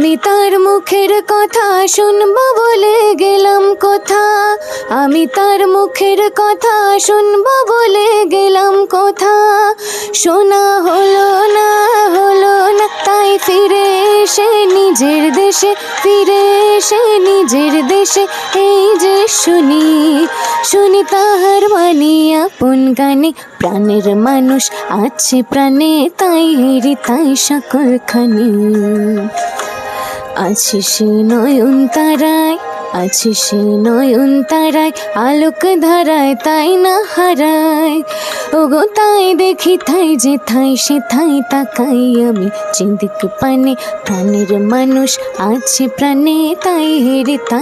আমি তার মুখের কথা শুনবো বলে গেলাম কোথা, আমি তার মুখের কথা শুনবো বলে গেলাম কোথা। শোনা হলো না, হলো না, তাই ফিরে এসে নিজের দেশে, ফিরে এসে নিজের দেশে এই যে শুনি, শুনি তাহার বাণী আপন গানে। প্রাণের মানুষ আছে প্রাণে, তাই হেরি তাই সকল খানি। আছে সে নয়ন তারায়, আছে সে নয়ন তারায়, আলোক ধারায় তাই না হারায়। ওগো তাই দেখি থাই যে থাই সে থাই তাকাই আমি যেদিক পানে। প্রাণের মানুষ আছে প্রাণে, তাই হেরে তাই